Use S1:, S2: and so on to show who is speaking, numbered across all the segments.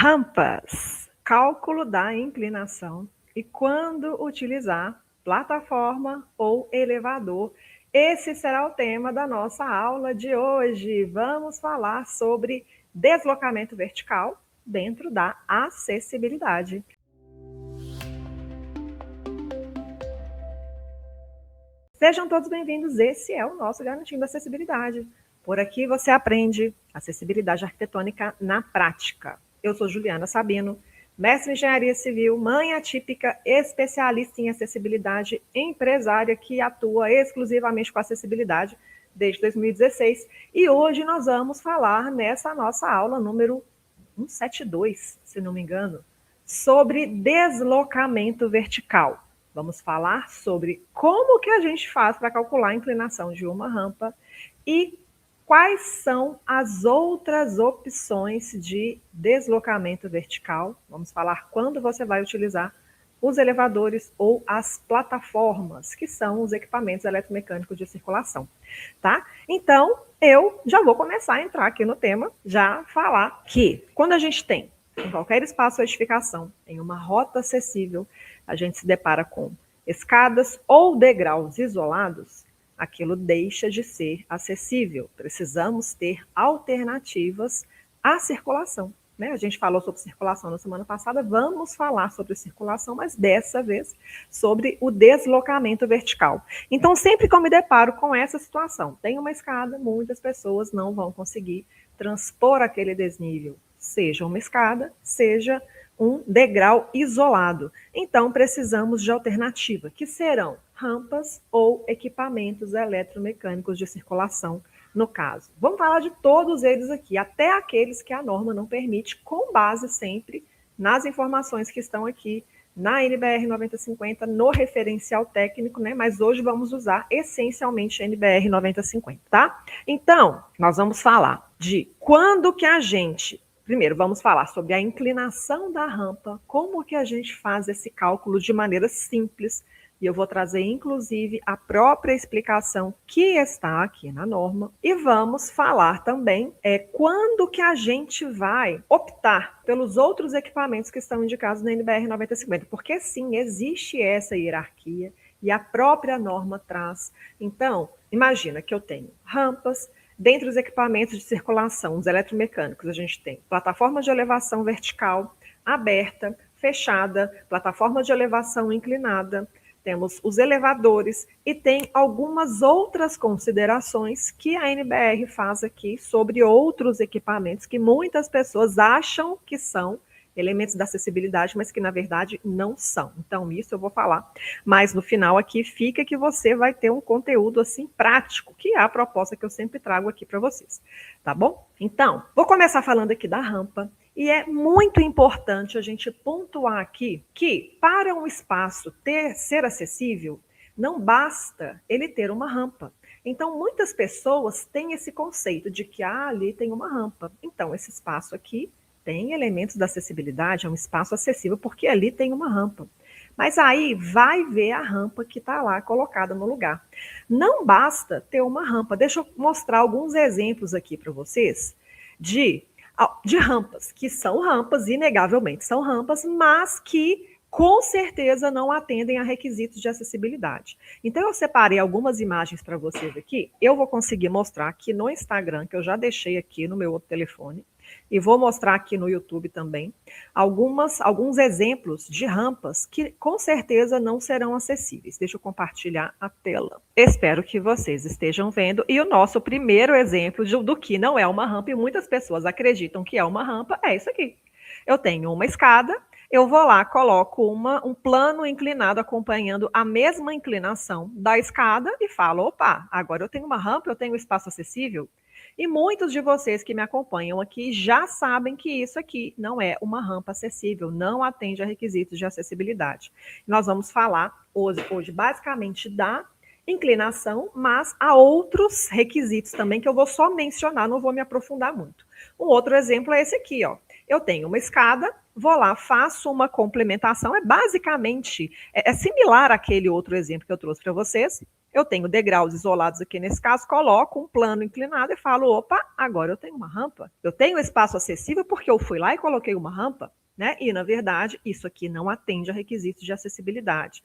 S1: Rampas, cálculo da inclinação e quando utilizar plataforma ou elevador. Esse será o tema da nossa aula de hoje. Vamos falar sobre deslocamento vertical dentro da acessibilidade. Sejam todos bem-vindos, esse é o nosso Garantindo Acessibilidade. Por aqui você aprende acessibilidade arquitetônica na prática. Eu sou Juliana Sabino, mestre em engenharia civil, mãe atípica, especialista em acessibilidade, empresária que atua exclusivamente com acessibilidade desde 2016. E hoje nós vamos falar nessa nossa aula número 172, se não me engano, sobre deslocamento vertical. Vamos falar sobre como que a gente faz para calcular a inclinação de uma rampa e quais são as outras opções de deslocamento vertical. Vamos falar quando você vai utilizar os elevadores ou as plataformas, que são os equipamentos eletromecânicos de circulação, tá? Então, eu já vou começar a entrar aqui no tema, já falar que quando a gente tem em qualquer espaço de edificação, em uma rota acessível, a gente se depara com escadas ou degraus isolados, aquilo deixa de ser acessível. Precisamos ter alternativas à circulação. Né? A gente falou sobre circulação na semana passada, vamos falar sobre circulação, mas dessa vez sobre o deslocamento vertical. Então, sempre que eu me deparo com essa situação, tem uma escada, muitas pessoas não vão conseguir transpor aquele desnível, seja uma escada, seja um degrau isolado. Então, precisamos de alternativa, que serão rampas ou equipamentos eletromecânicos de circulação, no caso. Vamos falar de todos eles aqui, até aqueles que a norma não permite, com base sempre nas informações que estão aqui na NBR 9050, no referencial técnico, né? Mas hoje vamos usar essencialmente a NBR 9050, tá? Então, nós vamos falar de quando que a gente... Primeiro, vamos falar sobre a inclinação da rampa, como que a gente faz esse cálculo de maneira simples, e eu vou trazer, inclusive, a própria explicação que está aqui na norma, e vamos falar também quando que a gente vai optar pelos outros equipamentos que estão indicados na NBR 9050, porque sim, existe essa hierarquia, e a própria norma traz. Então, imagina que eu tenho rampas. Dentre os equipamentos de circulação, os eletromecânicos, a gente tem plataforma de elevação vertical, aberta, fechada, plataforma de elevação inclinada, temos os elevadores e tem algumas outras considerações que a NBR faz aqui sobre outros equipamentos que muitas pessoas acham que são elementos da acessibilidade, mas que na verdade não são. Então isso eu vou falar, mas no final aqui fica que você vai ter um conteúdo assim prático, que é a proposta que eu sempre trago aqui para vocês, tá bom? Então, vou começar falando aqui da rampa, e é muito importante a gente pontuar aqui que para um espaço ser acessível, não basta ele ter uma rampa. Então, muitas pessoas têm esse conceito de que ali tem uma rampa. Então, esse espaço aqui tem elementos da acessibilidade, é um espaço acessível, porque ali tem uma rampa. Mas aí vai ver a rampa que está lá colocada no lugar. Não basta ter uma rampa. Deixa eu mostrar alguns exemplos aqui para vocês de rampas, que são rampas, inegavelmente são rampas, mas que com certeza não atendem a requisitos de acessibilidade. Então eu separei algumas imagens para vocês aqui, eu vou conseguir mostrar aqui no Instagram, que eu já deixei aqui no meu outro telefone, e vou mostrar aqui no YouTube também, alguns exemplos de rampas que com certeza não serão acessíveis. Deixa eu compartilhar a tela. Espero que vocês estejam vendo. E o nosso primeiro exemplo do que não é uma rampa, e muitas pessoas acreditam que é uma rampa, é isso aqui. Eu tenho uma escada, eu vou lá, coloco um plano inclinado acompanhando a mesma inclinação da escada e falo, opa, agora eu tenho uma rampa, eu tenho espaço acessível. E muitos de vocês que me acompanham aqui já sabem que isso aqui não é uma rampa acessível, não atende a requisitos de acessibilidade. Nós vamos falar hoje basicamente da inclinação, mas há outros requisitos também que eu vou só mencionar, não vou me aprofundar muito. Um outro exemplo é esse aqui, ó. Eu tenho uma escada, vou lá, faço uma complementação, basicamente, é similar àquele outro exemplo que eu trouxe para vocês. Eu tenho degraus isolados aqui nesse caso, coloco um plano inclinado e falo, opa, agora eu tenho uma rampa. Eu tenho espaço acessível porque eu fui lá e coloquei uma rampa. Né? E, na verdade, isso aqui não atende a requisitos de acessibilidade.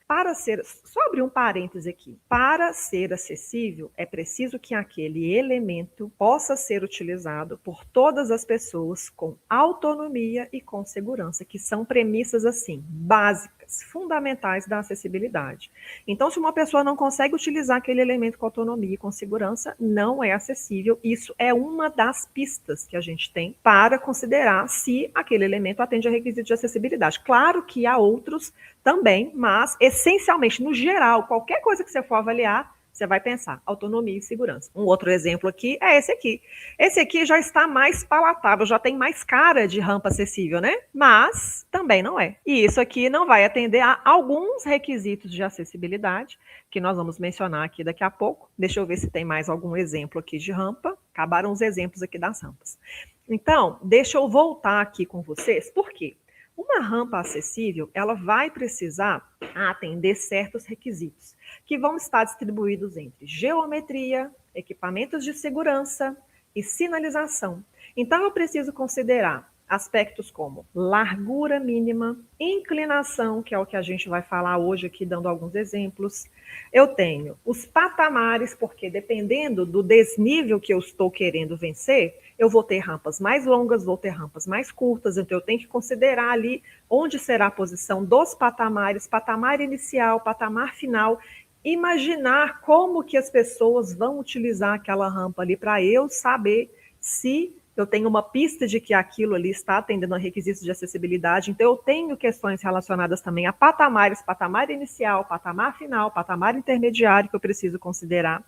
S1: Só abrir um parêntese aqui, para ser acessível, é preciso que aquele elemento possa ser utilizado por todas as pessoas com autonomia e com segurança, que são premissas, assim, básicas, fundamentais da acessibilidade. Então, se uma pessoa não consegue utilizar aquele elemento com autonomia e com segurança, não é acessível. Isso é uma das pistas que a gente tem para considerar se aquele elemento atende a requisitos de acessibilidade. Claro que há outros também, mas essencialmente, no geral, qualquer coisa que você for avaliar, você vai pensar autonomia e segurança. Um outro exemplo aqui é esse aqui. Esse aqui já está mais palatável, já tem mais cara de rampa acessível, né? Mas também não é. E isso aqui não vai atender a alguns requisitos de acessibilidade, que nós vamos mencionar aqui daqui a pouco. Deixa eu ver se tem mais algum exemplo aqui de rampa. Acabaram os exemplos aqui das rampas. Então, deixa eu voltar aqui com vocês. Por quê? Uma rampa acessível, ela vai precisar atender certos requisitos, que vão estar distribuídos entre geometria, equipamentos de segurança e sinalização. Então, eu preciso considerar aspectos como largura mínima, inclinação, que é o que a gente vai falar hoje aqui, dando alguns exemplos. Eu tenho os patamares, porque dependendo do desnível que eu estou querendo vencer, eu vou ter rampas mais longas, vou ter rampas mais curtas, então eu tenho que considerar ali onde será a posição dos patamares, patamar inicial, patamar final, imaginar como que as pessoas vão utilizar aquela rampa ali para eu saber se eu tenho uma pista de que aquilo ali está atendendo a requisitos de acessibilidade, então eu tenho questões relacionadas também a patamares, patamar inicial, patamar final, patamar intermediário que eu preciso considerar.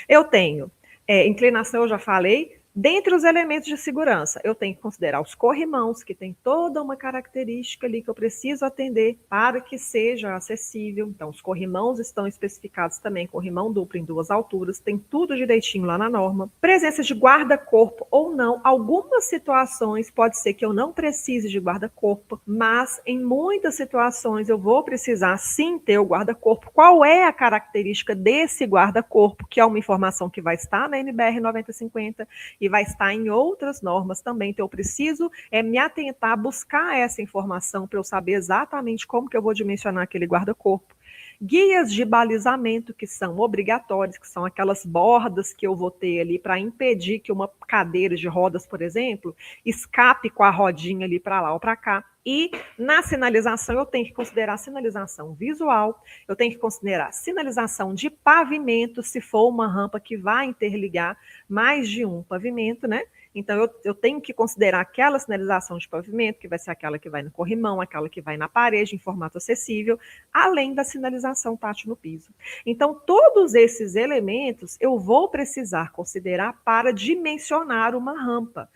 S1: Eu tenho inclinação, eu já falei. Dentre os elementos de segurança, eu tenho que considerar os corrimãos, que tem toda uma característica ali que eu preciso atender para que seja acessível. Então, os corrimãos estão especificados também, corrimão duplo em 2 alturas, tem tudo direitinho lá na norma. Presença de guarda-corpo ou não, algumas situações pode ser que eu não precise de guarda-corpo, mas em muitas situações eu vou precisar sim ter o guarda-corpo. Qual é a característica desse guarda-corpo, que é uma informação que vai estar na NBR 9050 e vai estar em outras normas também. Então, eu preciso me atentar a buscar essa informação para eu saber exatamente como que eu vou dimensionar aquele guarda-corpo. Guias de balizamento, que são obrigatórios, que são aquelas bordas que eu vou ter ali para impedir que uma cadeira de rodas, por exemplo, escape com a rodinha ali para lá ou para cá. E na sinalização eu tenho que considerar sinalização visual, eu tenho que considerar sinalização de pavimento, se for uma rampa que vai interligar mais de um pavimento, né? Então, eu tenho que considerar aquela sinalização de pavimento, que vai ser aquela que vai no corrimão, aquela que vai na parede, em formato acessível, além da sinalização tátil no piso. Então, todos esses elementos eu vou precisar considerar para dimensionar uma rampa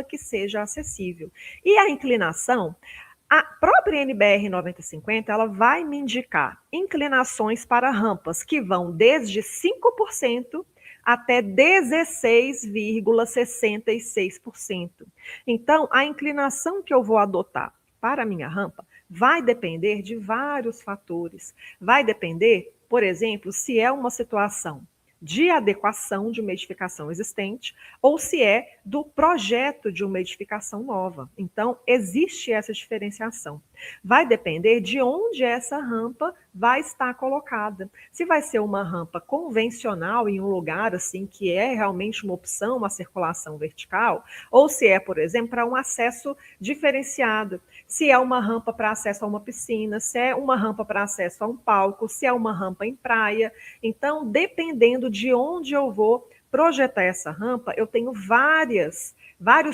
S1: que seja acessível. E a inclinação, a própria NBR 9050, ela vai me indicar inclinações para rampas que vão desde 5% até 16,66%. Então, a inclinação que eu vou adotar para a minha rampa vai depender de vários fatores. Vai depender, por exemplo, se é uma situação de adequação de uma edificação existente ou se é do projeto de uma edificação nova. Então, existe essa diferenciação. Vai depender de onde essa rampa vai estar colocada. Se vai ser uma rampa convencional em um lugar assim que é realmente uma opção, uma circulação vertical, ou se é, por exemplo, para um acesso diferenciado. Se é uma rampa para acesso a uma piscina, se é uma rampa para acesso a um palco, se é uma rampa em praia. Então, dependendo de onde eu vou projetar essa rampa, eu tenho vários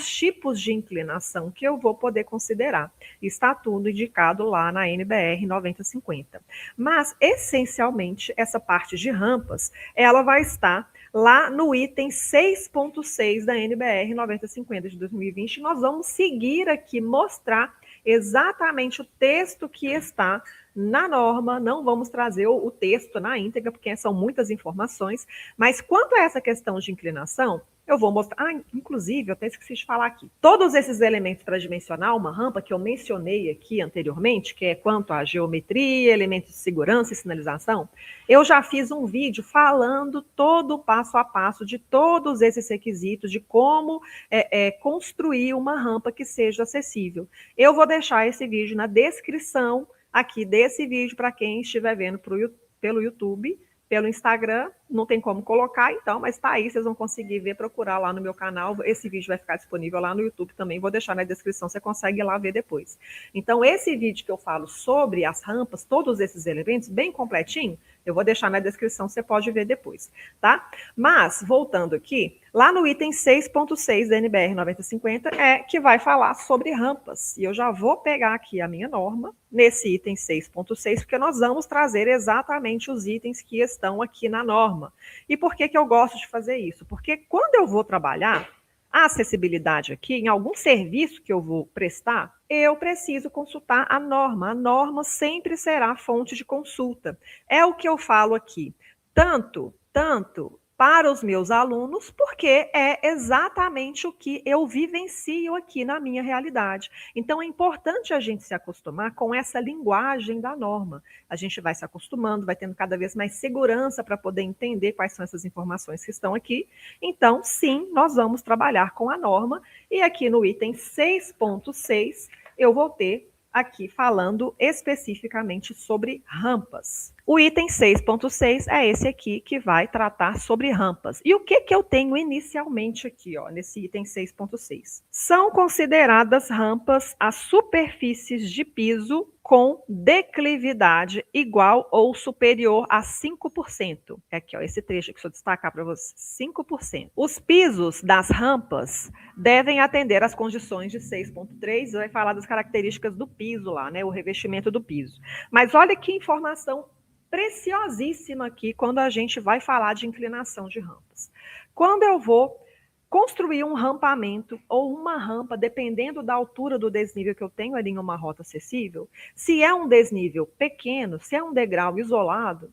S1: tipos de inclinação que eu vou poder considerar. Está tudo indicado lá na NBR 9050. Mas, essencialmente, essa parte de rampas, ela vai estar lá no item 6.6 da NBR 9050 de 2020. Nós vamos seguir aqui, mostrar exatamente o texto que está na norma, não vamos trazer o texto na íntegra, porque são muitas informações, mas quanto a essa questão de inclinação, Eu vou mostrar. Ah, inclusive, eu até esqueci de falar aqui. Todos esses elementos para dimensionar uma rampa que eu mencionei aqui anteriormente, que é quanto à geometria, elementos de segurança e sinalização, eu já fiz um vídeo falando todo o passo a passo de todos esses requisitos, de como construir uma rampa que seja acessível. Eu vou deixar esse vídeo na descrição aqui desse vídeo para quem estiver vendo pelo YouTube. Pelo Instagram, não tem como colocar, então, mas tá aí, vocês vão conseguir ver, procurar lá no meu canal. Esse vídeo vai ficar disponível lá no YouTube também, vou deixar na descrição, você consegue ir lá ver depois. Então, esse vídeo que eu falo sobre as rampas, todos esses elementos, bem completinho, eu vou deixar na descrição, você pode ver depois, tá? Mas, voltando aqui, lá no item 6.6 da NBR 9050 é que vai falar sobre rampas. E eu já vou pegar aqui a minha norma, nesse item 6.6, porque nós vamos trazer exatamente os itens que estão aqui na norma. E por que eu gosto de fazer isso? Porque quando eu vou trabalhar a acessibilidade aqui, em algum serviço que eu vou prestar, eu preciso consultar a norma. A norma sempre será fonte de consulta. É o que eu falo aqui. Tanto para os meus alunos, porque é exatamente o que eu vivencio aqui na minha realidade. Então, é importante a gente se acostumar com essa linguagem da norma. A gente vai se acostumando, vai tendo cada vez mais segurança para poder entender quais são essas informações que estão aqui. Então, sim, nós vamos trabalhar com a norma. E aqui no item 6.6, eu vou ter aqui falando especificamente sobre rampas. O item 6.6 é esse aqui que vai tratar sobre rampas. E o que eu tenho inicialmente aqui, ó, nesse item 6.6? São consideradas rampas as superfícies de piso com declividade igual ou superior a 5%. É aqui, ó, esse trecho que eu destacar para vocês, 5%. Os pisos das rampas devem atender às condições de 6.3, vai falar das características do piso lá, né, o revestimento do piso. Mas olha que informação preciosíssima aqui quando a gente vai falar de inclinação de rampas. Quando eu vou construir um rampamento ou uma rampa, dependendo da altura do desnível que eu tenho ali em uma rota acessível, se é um desnível pequeno, se é um degrau isolado,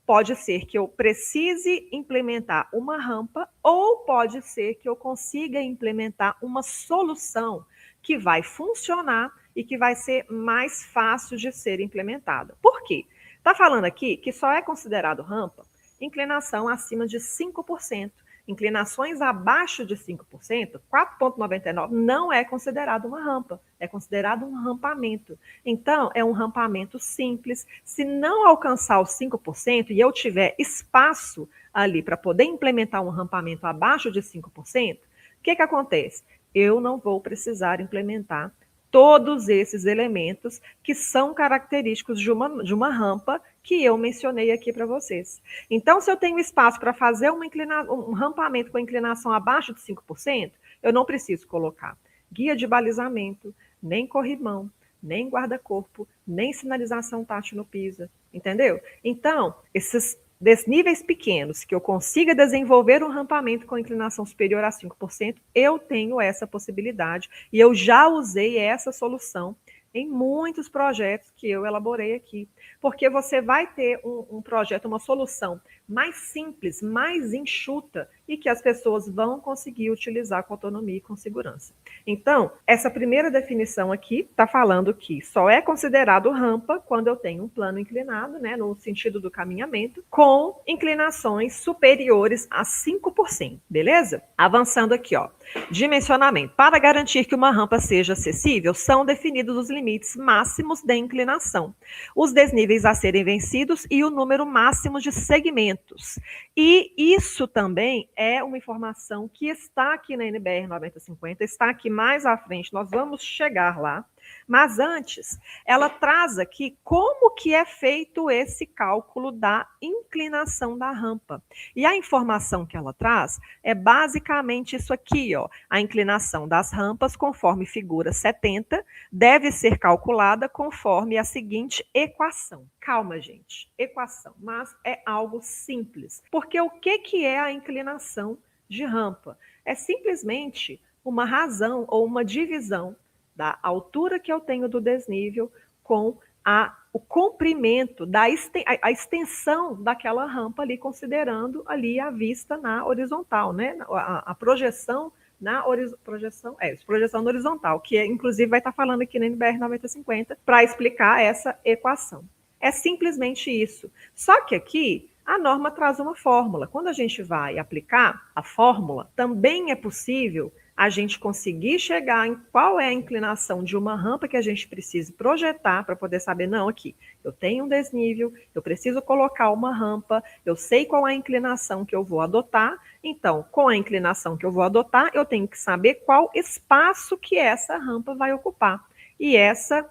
S1: pode ser que eu precise implementar uma rampa ou pode ser que eu consiga implementar uma solução que vai funcionar e que vai ser mais fácil de ser implementada. Por quê? Está falando aqui que só é considerado rampa inclinação acima de 5%. Inclinações abaixo de 5%, 4,99, não é considerado uma rampa, é considerado um rampamento. Então, é um rampamento simples. Se não alcançar os 5% e eu tiver espaço ali para poder implementar um rampamento abaixo de 5%, o que acontece? Eu não vou precisar implementar todos esses elementos que são característicos de uma rampa que eu mencionei aqui para vocês. Então, se eu tenho espaço para fazer um rampamento com inclinação abaixo de 5%, eu não preciso colocar guia de balizamento, nem corrimão, nem guarda-corpo, nem sinalização tátil no piso, entendeu? Então, esses desníveis pequenos, que eu consiga desenvolver um rampamento com inclinação superior a 5%, eu tenho essa possibilidade e eu já usei essa solução em muitos projetos que eu elaborei aqui, porque você vai ter um projeto, uma solução mais simples, mais enxuta e que as pessoas vão conseguir utilizar com autonomia e com segurança. Então, essa primeira definição aqui está falando que só é considerado rampa quando eu tenho um plano inclinado, né, no sentido do caminhamento, com inclinações superiores a 5%, beleza? Avançando aqui, ó. Dimensionamento. Para garantir que uma rampa seja acessível, são definidos os limites máximos de inclinação, os desníveis a serem vencidos e o número máximo de segmentos. E isso também é uma informação que está aqui na NBR 9050, está aqui mais à frente, nós vamos chegar lá. Mas antes, ela traz aqui como que é feito esse cálculo da inclinação da rampa. E a informação que ela traz é basicamente isso aqui, ó. A inclinação das rampas, conforme figura 70, deve ser calculada conforme a seguinte equação. Calma, gente, equação, mas é algo simples. Porque o que é a inclinação de rampa? É simplesmente uma razão ou uma divisão da altura que eu tenho do desnível com o comprimento, a extensão daquela rampa ali, considerando ali a vista na horizontal, né? A projeção projeção na horizontal, que inclusive vai estar falando aqui na NBR 9050 para explicar essa equação. É simplesmente isso. Só que aqui a norma traz uma fórmula. Quando a gente vai aplicar a fórmula, também é possível a gente conseguir chegar em qual é a inclinação de uma rampa que a gente precisa projetar para poder saber, não, aqui, eu tenho um desnível, eu preciso colocar uma rampa, eu sei qual é a inclinação que eu vou adotar, então, com a inclinação que eu vou adotar, eu tenho que saber qual espaço que essa rampa vai ocupar. E essa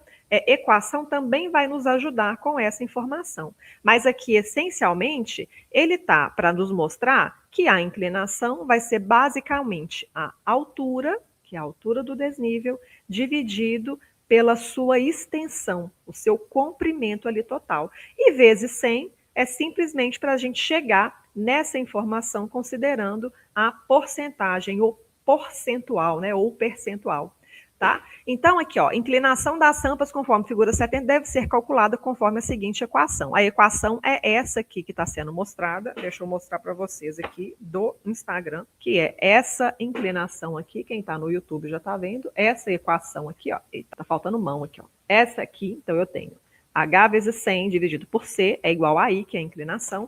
S1: equação também vai nos ajudar com essa informação. Mas aqui, essencialmente, ele está para nos mostrar que a inclinação vai ser basicamente a altura, que é a altura do desnível, dividido pela sua extensão, o seu comprimento ali total. E vezes 100 é simplesmente para a gente chegar nessa informação considerando a porcentagem, ou percentual, né, ou percentual. Tá? Então, aqui, ó, inclinação das rampas conforme figura 70 deve ser calculada conforme a seguinte equação. A equação é essa aqui que está sendo mostrada. Deixa eu mostrar para vocês aqui do Instagram, que é essa inclinação aqui. Quem está no YouTube já está vendo. Essa equação aqui, ó. Eita, tá faltando mão aqui, ó. Essa aqui, então eu tenho H vezes 100 dividido por C é igual a I, que é a inclinação.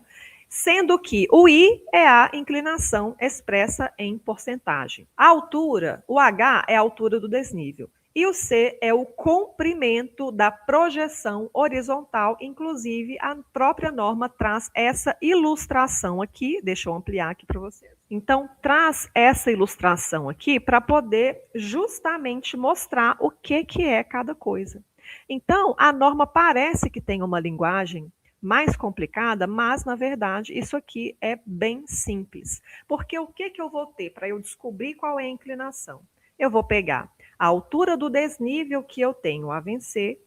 S1: Sendo que o I é a inclinação expressa em porcentagem. A altura, o H é a altura do desnível. E o C é o comprimento da projeção horizontal. Inclusive, a própria norma traz essa ilustração aqui. Deixa eu ampliar aqui para vocês. Então, traz essa ilustração aqui para poder justamente mostrar o que é cada coisa. Então, a norma parece que tem uma linguagem mais complicada, mas, na verdade, isso aqui é bem simples. Porque o que eu vou ter para eu descobrir qual é a inclinação? Eu vou pegar a altura do desnível que eu tenho a vencer,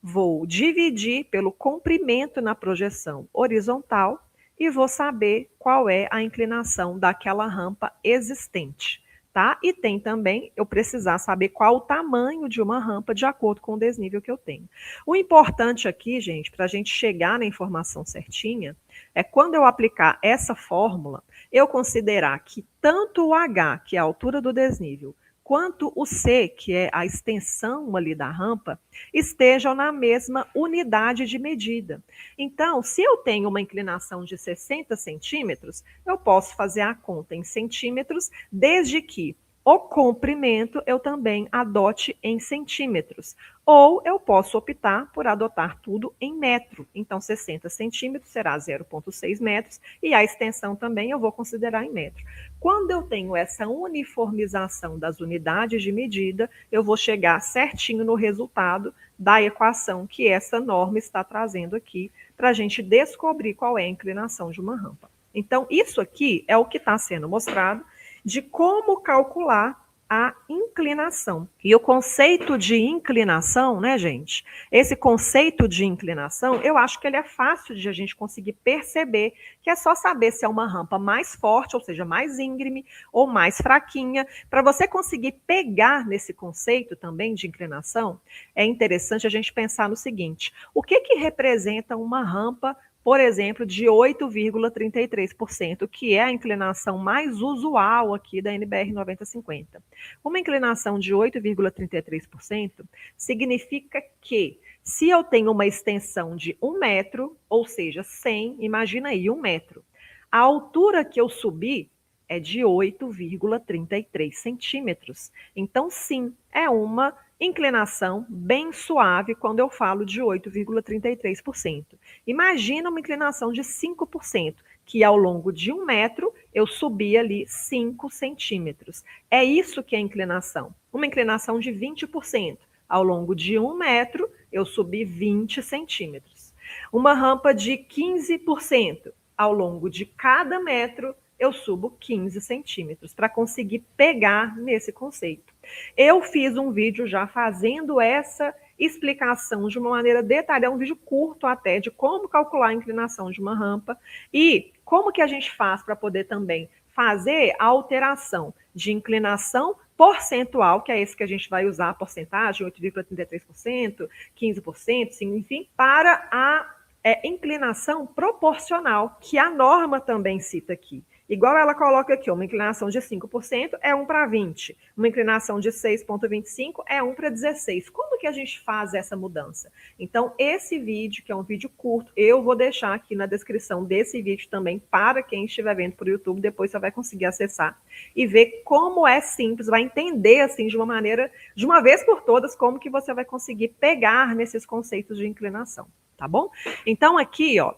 S1: vou dividir pelo comprimento na projeção horizontal e vou saber qual é a inclinação daquela rampa existente. Tá? E tem também eu precisar saber qual o tamanho de uma rampa de acordo com o desnível que eu tenho. O importante aqui, gente, para a gente chegar na informação certinha, é quando eu aplicar essa fórmula, eu considerar que tanto o H, que é a altura do desnível, quanto o C, que é a extensão ali da rampa, estejam na mesma unidade de medida. Então, se eu tenho uma inclinação de 60 centímetros, eu posso fazer a conta em centímetros, desde que o comprimento eu também adote em centímetros. Ou eu posso optar por adotar tudo em metro. Então, 60 centímetros será 0,6 metros e a extensão também eu vou considerar em metro. Quando eu tenho essa uniformização das unidades de medida, eu vou chegar certinho no resultado da equação que essa norma está trazendo aqui para a gente descobrir qual é a inclinação de uma rampa. Então, isso aqui é o que está sendo mostrado de como calcular a inclinação. E o conceito de inclinação, né, gente? Esse conceito de inclinação, eu acho que ele é fácil de a gente conseguir perceber, que é só saber se é uma rampa mais forte, ou seja, mais íngreme, ou mais fraquinha. Para você conseguir pegar nesse conceito também de inclinação, é interessante a gente pensar no seguinte: o que representa uma rampa, por exemplo, de 8,33%, que é a inclinação mais usual aqui da NBR 9050. Uma inclinação de 8,33% significa que, se eu tenho uma extensão de 1 metro, ou seja, 100, imagina aí, 1 metro, a altura que eu subi é de 8,33 centímetros. Então, sim, é uma inclinação bem suave quando eu falo de 8,33%. Imagina uma inclinação de 5%, que ao longo de 1 metro eu subi ali 5 centímetros. É isso que é inclinação. Uma inclinação de 20%. Ao longo de 1 metro eu subi 20 centímetros. Uma rampa de 15%. Ao longo de cada metro eu subo 15 centímetros para conseguir pegar nesse conceito. Eu fiz um vídeo já fazendo essa explicação de uma maneira detalhada, um vídeo curto até, de como calcular a inclinação de uma rampa e como que a gente faz para poder também fazer a alteração de inclinação percentual, que é esse que a gente vai usar, a porcentagem, 8,33%, 15%, enfim, para a inclinação proporcional, que a norma também cita aqui. Igual ela coloca aqui, uma inclinação de 5% é 1 para 20, uma inclinação de 6,25 é 1 para 16. Como que a gente faz essa mudança? Então, esse vídeo, que é um vídeo curto, eu vou deixar aqui na descrição desse vídeo também, para quem estiver vendo por YouTube, depois você vai conseguir acessar e ver como é simples, vai entender assim de uma maneira, de uma vez por todas, como que você vai conseguir pegar nesses conceitos de inclinação, tá bom? Então, aqui, ó,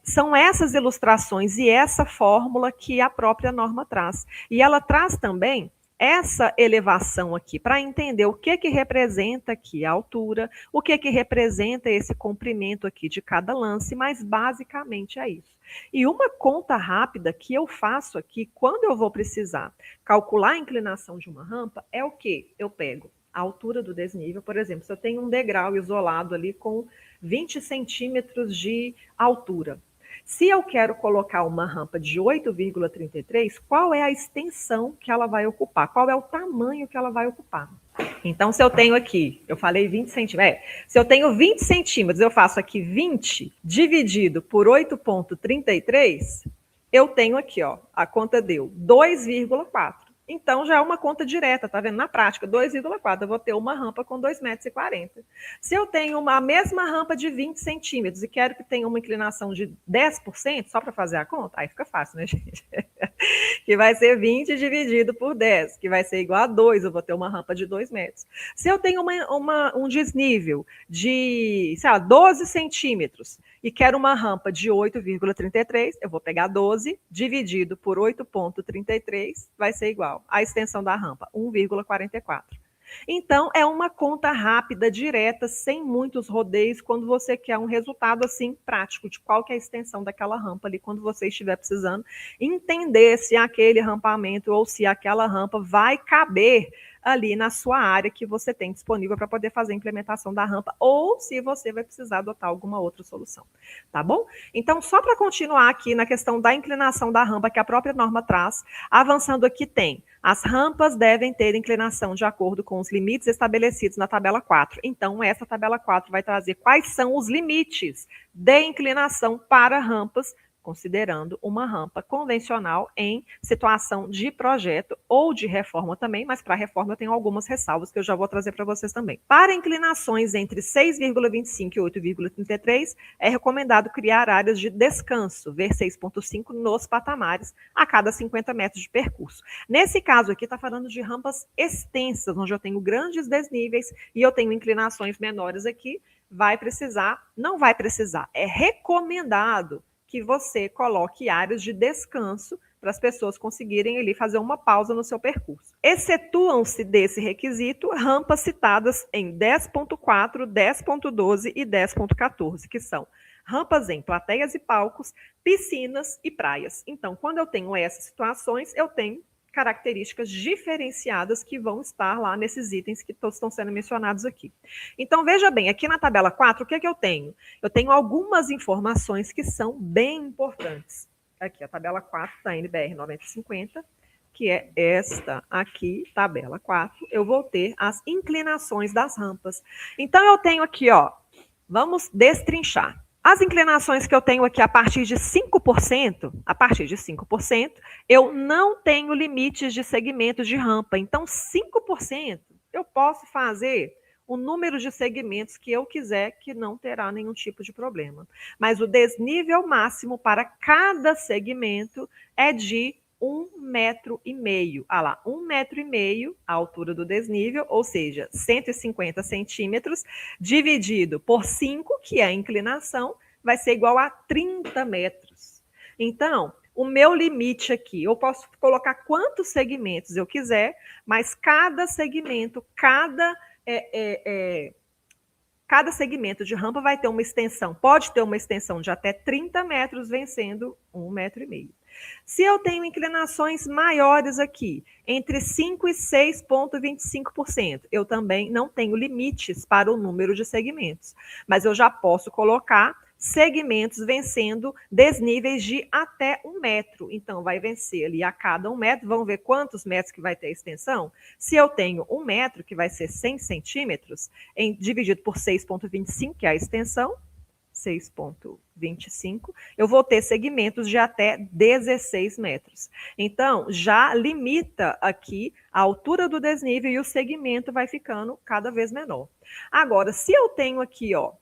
S1: são essas ilustrações e essa fórmula que a própria norma traz. E ela traz também essa elevação aqui, para entender o que representa aqui a altura, o que representa esse comprimento aqui de cada lance, mas basicamente é isso. E uma conta rápida que eu faço aqui, quando eu vou precisar calcular a inclinação de uma rampa, é o quê? Eu pego a altura do desnível, por exemplo, se eu tenho um degrau isolado ali com 20 centímetros de altura. Se eu quero colocar uma rampa de 8,33, qual é a extensão que ela vai ocupar? Qual é o tamanho que ela vai ocupar? Então, se eu tenho aqui, eu falei 20 centímetros, se eu tenho 20 centímetros, eu faço aqui 20 dividido por 8,33, eu tenho aqui, ó, a conta deu 2,4. Então, já é uma conta direta, tá vendo? Na prática, 2,4. Eu vou ter uma rampa com 2,40 metros. Se eu tenho a mesma rampa de 20 centímetros e quero que tenha uma inclinação de 10%, só para fazer a conta, aí fica fácil, né, gente? Que vai ser 20 dividido por 10, que vai ser igual a 2, eu vou ter uma rampa de 2 metros. Se eu tenho um desnível de, sei lá, 12 centímetros e quero uma rampa de 8,33, eu vou pegar 12 dividido por 8,33, vai ser igual a extensão da rampa, 1,44. Então, é uma conta rápida, direta, sem muitos rodeios, quando você quer um resultado assim prático de qual que é a extensão daquela rampa ali, quando você estiver precisando entender se aquele rampamento ou se aquela rampa vai caber ali na sua área que você tem disponível para poder fazer a implementação da rampa, ou se você vai precisar adotar alguma outra solução, tá bom? Então, só para continuar aqui na questão da inclinação da rampa que a própria norma traz, avançando aqui tem: as rampas devem ter inclinação de acordo com os limites estabelecidos na tabela 4. Então, essa tabela 4 vai trazer quais são os limites de inclinação para rampas, considerando uma rampa convencional em situação de projeto ou de reforma também, mas para reforma eu tenho algumas ressalvas que eu já vou trazer para vocês também. Para inclinações entre 6,25 e 8,33, é recomendado criar áreas de descanso, ver 6,5 nos patamares, a cada 50 metros de percurso. Nesse caso aqui, está falando de rampas extensas, onde eu tenho grandes desníveis e eu tenho inclinações menores aqui, não vai precisar, é recomendado que você coloque áreas de descanso para as pessoas conseguirem ali fazer uma pausa no seu percurso. Excetuam-se desse requisito rampas citadas em 10.4, 10.12 e 10.14, que são rampas em plateias e palcos, piscinas e praias. Então, quando eu tenho essas situações, eu tenho características diferenciadas que vão estar lá nesses itens que estão sendo mencionados aqui. Então, veja bem, aqui na tabela 4, o que é que eu tenho? Eu tenho algumas informações que são bem importantes. Aqui, a tabela 4 da NBR 9050, que é esta aqui, tabela 4, eu vou ter as inclinações das rampas. Então, eu tenho aqui, ó, vamos destrinchar. As inclinações que eu tenho aqui a partir de 5%, eu não tenho limites de segmentos de rampa. Então, 5% eu posso fazer o número de segmentos que eu quiser, que não terá nenhum tipo de problema. Mas o desnível máximo para cada segmento é de 1,5 metro. Ah lá, 1,5 metro a altura do desnível, ou seja, 150 centímetros, dividido por 5, que é a inclinação, vai ser igual a 30 metros. Então, o meu limite aqui, eu posso colocar quantos segmentos eu quiser, mas cada segmento, cada segmento de rampa vai ter uma extensão, pode ter uma extensão de até 30 metros, vencendo 1,5 metro. Se eu tenho inclinações maiores aqui, entre 5% e 6,25%, eu também não tenho limites para o número de segmentos, mas eu já posso colocar segmentos vencendo desníveis de até 1 metro. Então, vai vencer ali a cada 1 metro. Vamos ver quantos metros que vai ter a extensão? Se eu tenho 1 metro, que vai ser 100 centímetros, dividido por 6,25, que é a extensão, 6,25, eu vou ter segmentos de até 16 metros. Então, já limita aqui a altura do desnível e o segmento vai ficando cada vez menor. Agora, se eu tenho aqui, ó,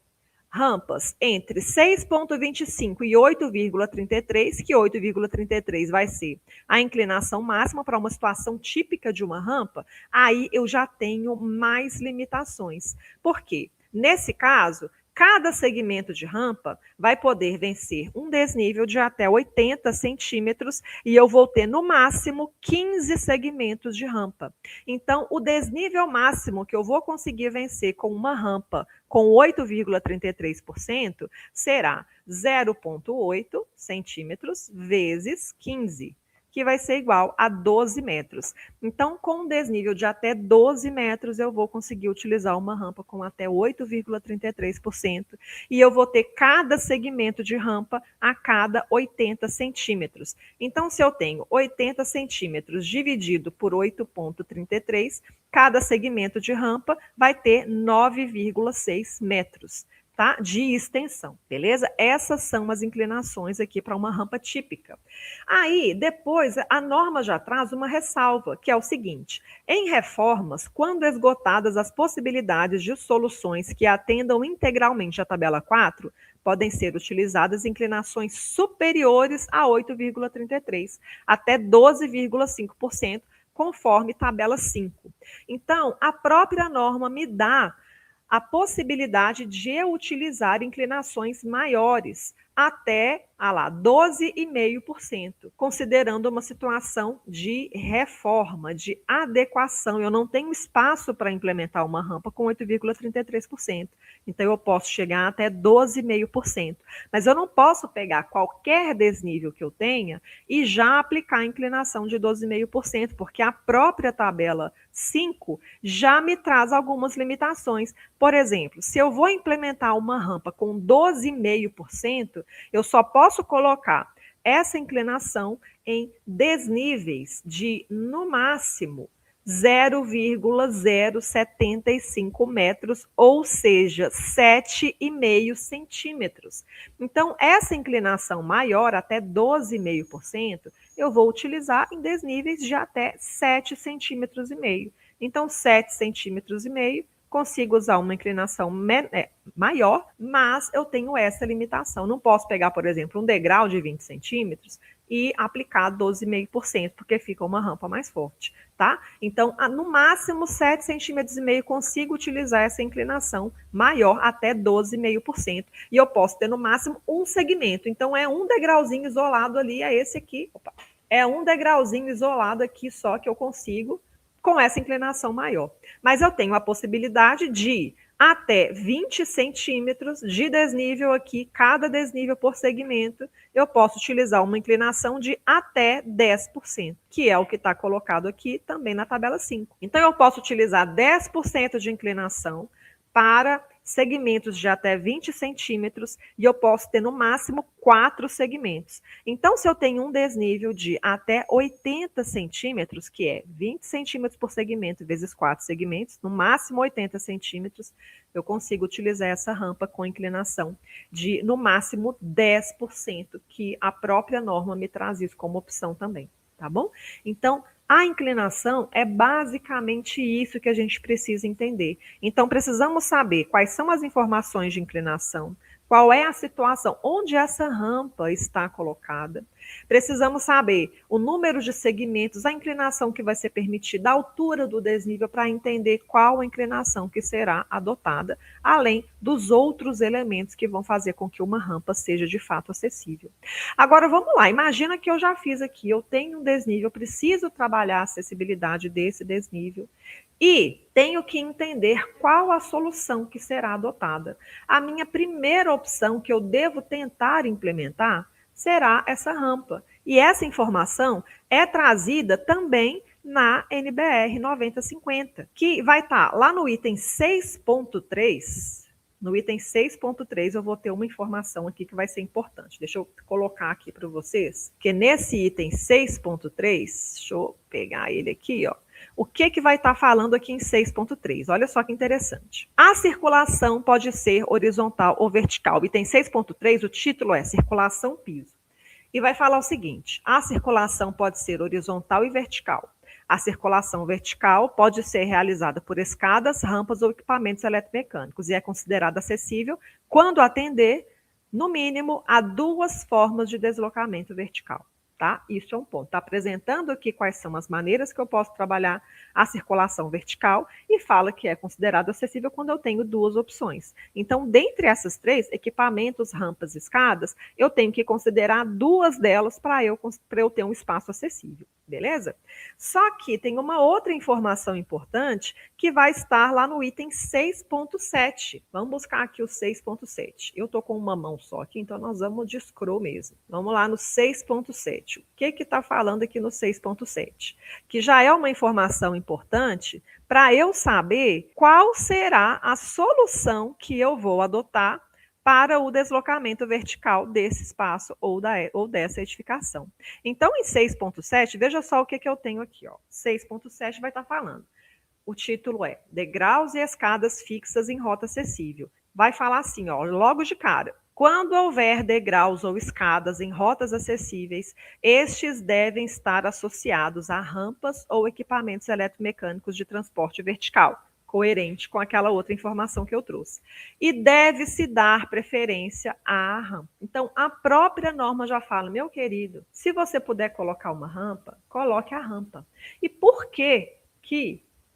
S1: rampas entre 6,25 e 8,33, que 8,33 vai ser a inclinação máxima para uma situação típica de uma rampa, aí eu já tenho mais limitações. Por quê? Nesse caso, cada segmento de rampa vai poder vencer um desnível de até 80 centímetros e eu vou ter, no máximo, 15 segmentos de rampa. Então, o desnível máximo que eu vou conseguir vencer com uma rampa com 8,33% será 0,8 centímetros vezes 15, que vai ser igual a 12 metros. Então, com um desnível de até 12 metros, eu vou conseguir utilizar uma rampa com até 8,33% e eu vou ter cada segmento de rampa a cada 80 centímetros. Então, se eu tenho 80 centímetros dividido por 8,33, cada segmento de rampa vai ter 9,6 metros. Tá? De extensão, beleza? Essas são as inclinações aqui para uma rampa típica. Aí, depois, a norma já traz uma ressalva, que é o seguinte: em reformas, quando esgotadas as possibilidades de soluções que atendam integralmente à tabela 4, podem ser utilizadas inclinações superiores a 8,33, até 12,5%, conforme tabela 5. Então, a própria norma me dá a possibilidade de eu utilizar inclinações maiores, até 12,5%, considerando uma situação de reforma, de adequação. Eu não tenho espaço para implementar uma rampa com 8,33%. Então, eu posso chegar até 12,5%. Mas eu não posso pegar qualquer desnível que eu tenha e já aplicar a inclinação de 12,5%, porque a própria tabela 5 já me traz algumas limitações. Por exemplo, se eu vou implementar uma rampa com 12,5%, eu só posso colocar essa inclinação em desníveis de, no máximo, 0,075 metros, ou seja, 7,5 centímetros. Então, essa inclinação maior, até 12,5%, eu vou utilizar em desníveis de até 7,5 centímetros. Então, 7,5 centímetros, consigo usar uma inclinação maior, mas eu tenho essa limitação. Não posso pegar, por exemplo, um degrau de 20 centímetros e aplicar 12,5%, porque fica uma rampa mais forte, tá? Então, no máximo, 7,5 centímetros consigo utilizar essa inclinação maior, até 12,5%. E eu posso ter, no máximo, um segmento. Então, é um degrauzinho isolado ali, é esse aqui. É um degrauzinho isolado aqui só que eu consigo com essa inclinação maior. Mas eu tenho a possibilidade de até 20 centímetros de desnível aqui, cada desnível por segmento, eu posso utilizar uma inclinação de até 10%, que é o que está colocado aqui também na tabela 5. Então, eu posso utilizar 10% de inclinação para segmentos de até 20 centímetros e eu posso ter no máximo 4 segmentos. Então, se eu tenho um desnível de até 80 centímetros, que é 20 centímetros por segmento vezes 4 segmentos, no máximo 80 centímetros, eu consigo utilizar essa rampa com inclinação de, no máximo, 10%, que a própria norma me traz isso como opção também, tá bom? Então, a inclinação é basicamente isso que a gente precisa entender. Então, precisamos saber quais são as informações de inclinação, qual é a situação, onde essa rampa está colocada. Precisamos saber o número de segmentos, a inclinação que vai ser permitida, a altura do desnível, para entender qual a inclinação que será adotada, além dos outros elementos que vão fazer com que uma rampa seja de fato acessível. Agora, vamos lá, imagina que eu já fiz aqui, eu tenho um desnível, eu preciso trabalhar a acessibilidade desse desnível, e tenho que entender qual a solução que será adotada. A minha primeira opção que eu devo tentar implementar será essa rampa. E essa informação é trazida também na NBR 9050, que vai estar lá no item 6.3, No item 6.3 eu vou ter uma informação aqui que vai ser importante. Deixa eu colocar aqui para vocês, que nesse item 6.3, deixa eu pegar ele aqui, ó. O que vai estar falando aqui em 6.3? Olha só que interessante. A circulação pode ser horizontal ou vertical. Item 6.3, o título é Circulação Piso. E vai falar o seguinte: a circulação pode ser horizontal e vertical. A circulação vertical pode ser realizada por escadas, rampas ou equipamentos eletromecânicos e é considerada acessível quando atender, no mínimo, a 2 formas de deslocamento vertical. Tá? Isso é um ponto. Está apresentando aqui quais são as maneiras que eu posso trabalhar a circulação vertical e fala que é considerado acessível quando eu tenho 2 opções. Então, dentre essas 3, equipamentos, rampas e escadas, eu tenho que considerar 2 delas para eu ter um espaço acessível. Beleza? Só que tem uma outra informação importante que vai estar lá no item 6.7. Vamos buscar aqui o 6.7. Eu estou com uma mão só aqui, então nós vamos de scroll mesmo. Vamos lá no 6.7. O que está falando aqui no 6.7? Que já é uma informação importante para eu saber qual será a solução que eu vou adotar para o deslocamento vertical desse espaço ou dessa edificação. Então, em 6.7, veja só o que eu tenho aqui. 6.7 vai estar falando. O título é Degraus e escadas fixas em rota acessível. Vai falar assim, logo de cara. Quando houver degraus ou escadas em rotas acessíveis, estes devem estar associados a rampas ou equipamentos eletromecânicos de transporte vertical, coerente com aquela outra informação que eu trouxe. E deve-se dar preferência à rampa. Então, a própria norma já fala, meu querido, se você puder colocar uma rampa, coloque a rampa. E por que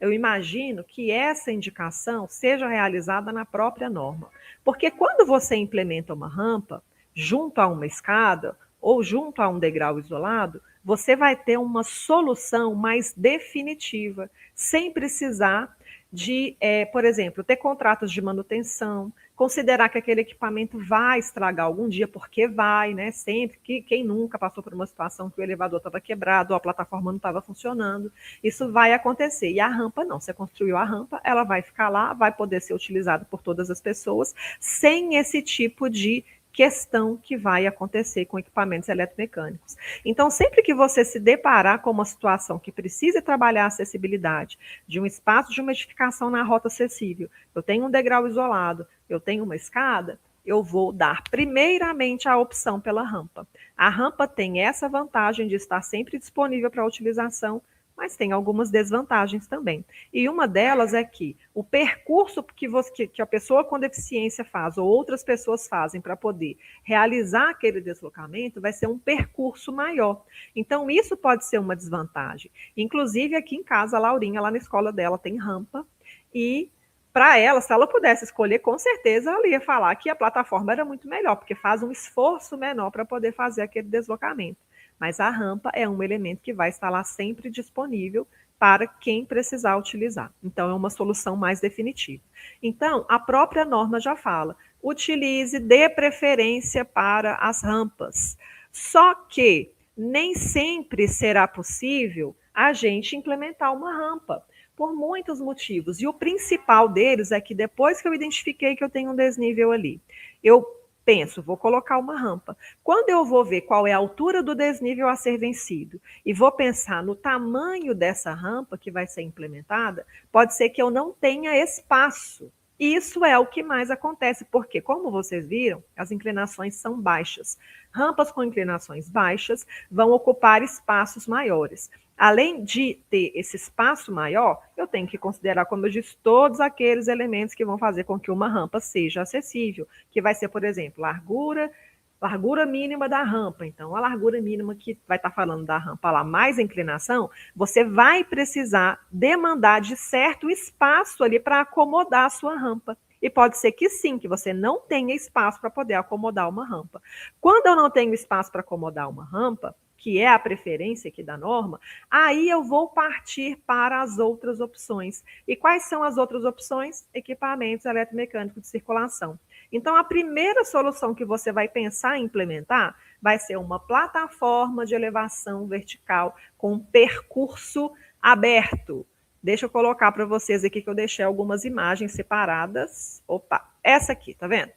S1: eu imagino que essa indicação seja realizada na própria norma? Porque quando você implementa uma rampa junto a uma escada ou junto a um degrau isolado, você vai ter uma solução mais definitiva, sem precisar de, por exemplo, ter contratos de manutenção, considerar que aquele equipamento vai estragar algum dia, porque vai, né? Sempre que quem nunca passou por uma situação que o elevador estava quebrado ou a plataforma não estava funcionando, isso vai acontecer. E a rampa não, você construiu a rampa, ela vai ficar lá, vai poder ser utilizada por todas as pessoas, sem esse tipo de questão que vai acontecer com equipamentos eletromecânicos. Então, sempre que você se deparar com uma situação que precise trabalhar a acessibilidade de um espaço de uma edificação na rota acessível, eu tenho um degrau isolado, eu tenho uma escada, eu vou dar primeiramente a opção pela rampa. A rampa tem essa vantagem de estar sempre disponível para utilização, mas tem algumas desvantagens também. E uma delas é que o percurso que a pessoa com deficiência faz ou outras pessoas fazem para poder realizar aquele deslocamento vai ser um percurso maior. Então, isso pode ser uma desvantagem. Inclusive, aqui em casa, a Laurinha, lá na escola dela, tem rampa e para ela, se ela pudesse escolher, com certeza ela ia falar que a plataforma era muito melhor, porque faz um esforço menor para poder fazer aquele deslocamento. Mas a rampa é um elemento que vai estar lá sempre disponível para quem precisar utilizar. Então, é uma solução mais definitiva. Então, a própria norma já fala, utilize, dê preferência para as rampas. Só que nem sempre será possível a gente implementar uma rampa, por muitos motivos. E o principal deles é que depois que eu identifiquei que eu tenho um desnível ali, eu penso, vou colocar uma rampa. Quando eu vou ver qual é a altura do desnível a ser vencido e vou pensar no tamanho dessa rampa que vai ser implementada, pode ser que eu não tenha espaço. Isso é o que mais acontece, porque, como vocês viram, as inclinações são baixas. Rampas com inclinações baixas vão ocupar espaços maiores. Além de ter esse espaço maior, eu tenho que considerar, como eu disse, todos aqueles elementos que vão fazer com que uma rampa seja acessível, que vai ser, por exemplo, largura mínima da rampa. Então, a largura mínima que vai estar falando da rampa lá, mais a inclinação, você vai precisar demandar de certo espaço ali para acomodar a sua rampa. E pode ser que sim, que você não tenha espaço para poder acomodar uma rampa. Quando eu não tenho espaço para acomodar uma rampa, que é a preferência aqui da norma, aí eu vou partir para as outras opções. E quais são as outras opções? Equipamentos eletromecânicos de circulação. Então, a primeira solução que você vai pensar em implementar vai ser uma plataforma de elevação vertical com percurso aberto. Deixa eu colocar para vocês aqui que eu deixei algumas imagens separadas. Opa, essa aqui, tá vendo?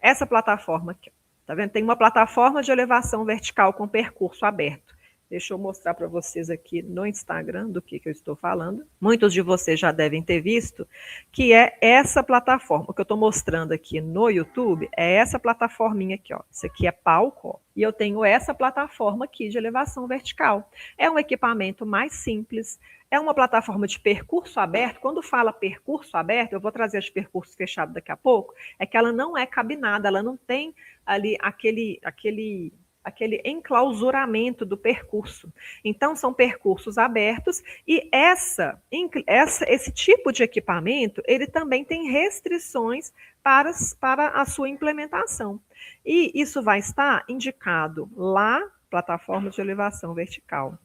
S1: Essa plataforma aqui, tá vendo? Tem uma plataforma de elevação vertical com percurso aberto. Deixa eu mostrar para vocês aqui no Instagram do que eu estou falando. Muitos de vocês já devem ter visto que é essa plataforma. O que eu estou mostrando aqui no YouTube é essa plataforminha aqui, ó. Isso aqui é palco, ó. E eu tenho essa plataforma aqui de elevação vertical. É um equipamento mais simples, é uma plataforma de percurso aberto. Quando fala percurso aberto, eu vou trazer as percursos fechados daqui a pouco, é que ela não é cabinada, ela não tem ali aquele enclausuramento do percurso. Então, são percursos abertos e esse tipo de equipamento, ele também tem restrições para a sua implementação. E isso vai estar indicado lá, plataforma de elevação vertical.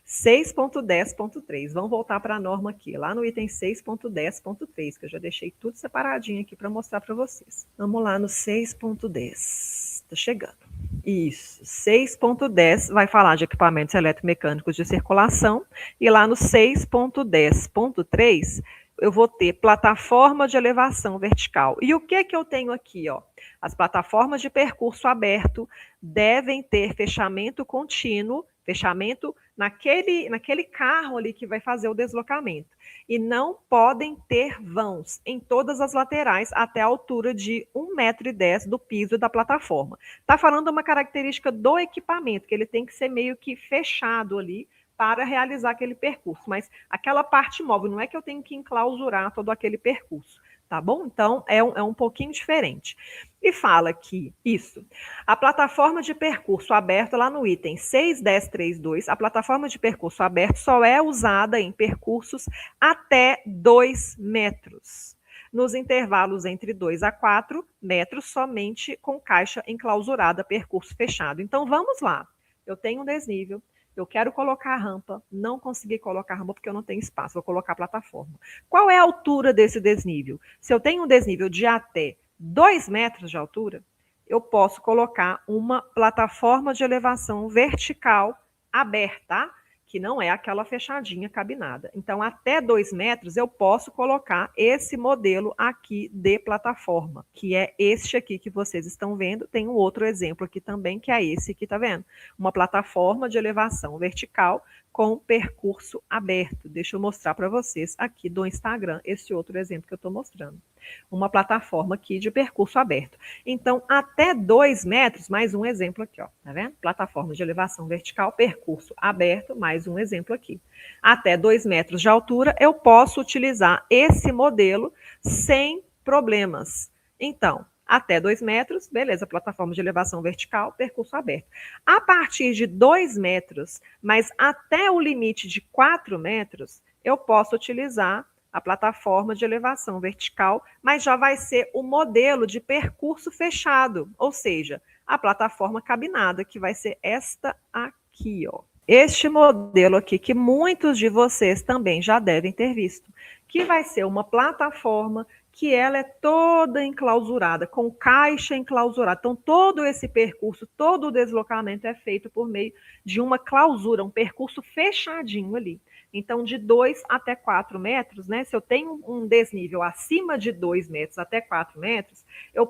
S1: 6.10.3. Vamos voltar para a norma aqui, lá no item 6.10.3, que eu já deixei tudo separadinho aqui para mostrar para vocês. Vamos lá no 6.10. Está chegando. Isso, 6.10 vai falar de equipamentos eletromecânicos de circulação, e lá no 6.10.3 eu vou ter plataforma de elevação vertical. E o que eu tenho aqui, ó? As plataformas de percurso aberto devem ter fechamento contínuo, fechamento naquele carro ali que vai fazer o deslocamento. E não podem ter vãos em todas as laterais até a altura de 1,10 m do piso da plataforma. Está falando uma característica do equipamento, que ele tem que ser meio que fechado ali para realizar aquele percurso. Mas aquela parte móvel, não é que eu tenho que enclausurar todo aquele percurso. Tá bom? Então, é um pouquinho diferente. E fala que isso, a plataforma de percurso aberto, lá no item 6.10.3.2, a plataforma de percurso aberto só é usada em percursos até 2 metros. Nos intervalos entre 2 a 4 metros, somente com caixa enclausurada, percurso fechado. Então, vamos lá. Eu tenho um desnível. Eu quero colocar a rampa, não consegui colocar a rampa porque eu não tenho espaço, vou colocar a plataforma. Qual é a altura desse desnível? Se eu tenho um desnível de até 2 metros de altura, eu posso colocar uma plataforma de elevação vertical aberta, que não é aquela fechadinha cabinada. Então, até 2 metros, eu posso colocar esse modelo aqui de plataforma, que é este aqui que vocês estão vendo. Tem um outro exemplo aqui também, que é esse aqui, tá vendo? Uma plataforma de elevação vertical com percurso aberto. Deixa eu mostrar para vocês aqui do Instagram esse outro exemplo que eu estou mostrando. Uma plataforma aqui de percurso aberto. Então, até 2 metros, mais um exemplo aqui, ó, tá vendo? Plataforma de elevação vertical, percurso aberto, mais um exemplo aqui. Até 2 metros de altura, eu posso utilizar esse modelo sem problemas. Então, até 2 metros, beleza, plataforma de elevação vertical, percurso aberto. A partir de 2 metros, mas até o limite de 4 metros, eu posso utilizar a plataforma de elevação vertical, mas já vai ser o modelo de percurso fechado, ou seja, a plataforma cabinada, que vai ser esta aqui, ó. Este modelo aqui, que muitos de vocês também já devem ter visto, que vai ser uma plataforma que ela é toda enclausurada, com caixa enclausurada. Então, todo esse percurso, todo o deslocamento é feito por meio de uma clausura, um percurso fechadinho ali. Então, de 2 até 4 metros, né? Se eu tenho um desnível acima de 2 metros até 4 metros, eu